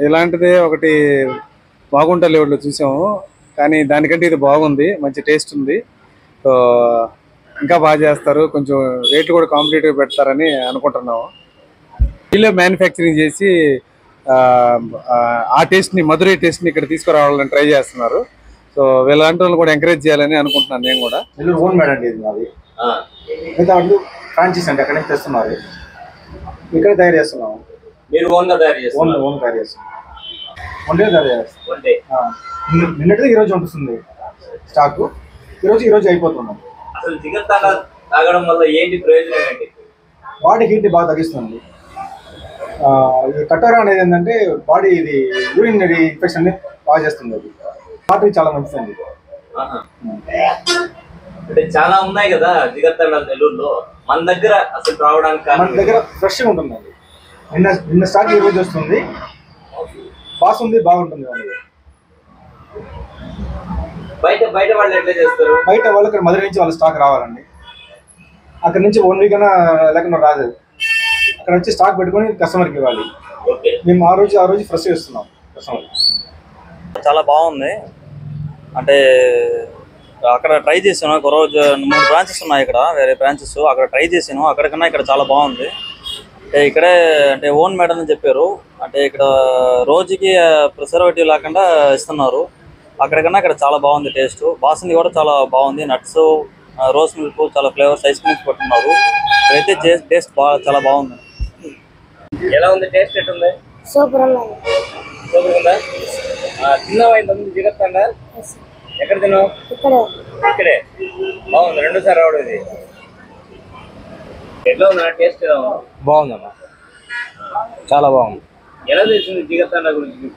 ఇలాంటిదే ఒకటి బాగుంటా లెవెల్లో చూసాము, కానీ దానికంటే ఇది బాగుంది, మంచి టేస్ట్ ఉంది. సో ఇంకా బాగా చేస్తారు, కొంచెం రేట్లు కూడా కాంపిటేటివ్ పెడతారని అనుకుంటున్నాము. వీళ్ళే మ్యానుఫ్యాక్చరింగ్ చేసి ఆ టేస్ట్ని, మధురై టేస్ట్ని ఇక్కడ తీసుకురావాలని ట్రై చేస్తున్నారు. సో వీళ్ళంటి వాళ్ళు కూడా ఎంకరేజ్ చేయాలని అనుకుంటున్నాను నేను కూడా. ఓన్ మేడ్ అండి ఇది మాది. మిగతా వాళ్ళు ఫ్రాంచైజ్ అంటే అక్కడ నుంచి తెస్తున్నారు, ఇక్కడ తయారు చేస్తున్నాము. మీరు ఓన్గా తయారు చేస్తున్నారు? ఓన్ తయారు చేస్తున్నాం, వన్ డే తయారు చేస్తాం. నిన్నటిది ఈరోజు ఉంటుంది స్టాక్, ఈరోజు అయిపోతున్నాం. అసలు జిగర్ తాగడం వల్ల ఏంటి ప్రయోజనం ఏంటి? బాడీ హీట్ బాగా తగ్గిస్తుంది. కటోరా అనేది ఏంటంటే బాడీ ఇది యూరినరీ ఇన్ఫెక్షన్ బాగా చేస్తుంది. అది వాటర్ చాలా మంచిదండి. అంటే చాలా ఉన్నాయి కదా జిగర్ తాగడం నెల్లూరులో, మన దగ్గర అసలు రావడానికి మన దగ్గర ఫ్రెష్గా ఉంటుందండి. నిన్న స్టాక్ ఈరోజు వస్తుంది, బాగుంది, బాగుంటుంది. బయట వాళ్ళు ఎట్లా చేస్తారు? బయట వాళ్ళు ఇక్కడ మధుర నుంచి వాళ్ళ స్టాక్ రావాలండి, అక్కడ నుంచి 1 వీక్ అయినా లేకుండా రాదు. అక్కడ వచ్చి స్టాక్ పెట్టుకొని కస్టమర్కి ఇవ్వాలి. మేము ఆ రోజు ఫ్రెష్ చేస్తున్నాం కస్టమర్. చాలా బాగుంది. అంటే అక్కడ ట్రై చేసాను, ఒక రోజు 3 బ్రాంచెస్ ఉన్నాయి ఇక్కడ, వేరే బ్రాంచెస్. అక్కడ ట్రై చేసాను, అక్కడికన్నా ఇక్కడ చాలా బాగుంది. ఇక్కడే అంటే ఓన్ మేడ్ అని చెప్పారు. అంటే ఇక్కడ రోజుకి ప్రిజర్వేటివ్ లేకుండా ఇస్తున్నారు. అక్కడికన్నా ఇక్కడ చాలా బాగుంది టేస్ట్. బాసుంది కూడా చాలా బాగుంది. నట్స్, రోజ్ మిల్క్, చాలా ఫ్లేవర్స్, ఐస్ క్రీమ్స్ పెట్టున్నారు. ఇక్కడైతే టేస్ట్ చాలా బాగుంది. ఎలా ఉంది టేస్ట్? ఎట్టుంది? సూపర్ ఉందా? తిన్నావా ఇంతకుముందు జిగర్ తాండా? ఎక్కడ తిన్నావు? ఇక్కడే. బాగుంది, 2 సార్లు రావడం. ఇది ఎట్లా ఉందా టేస్ట్? బాగుందమ్మా, చాలా బాగుంది. ఎలా తెలిసింది జిగర్ తాండా గురించి?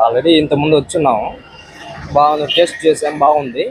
ఆల్రెడీ ఇంత ముందు వచ్చున్నాము, బాగుంది, టేస్ట్ చేసాం, బాగుంది.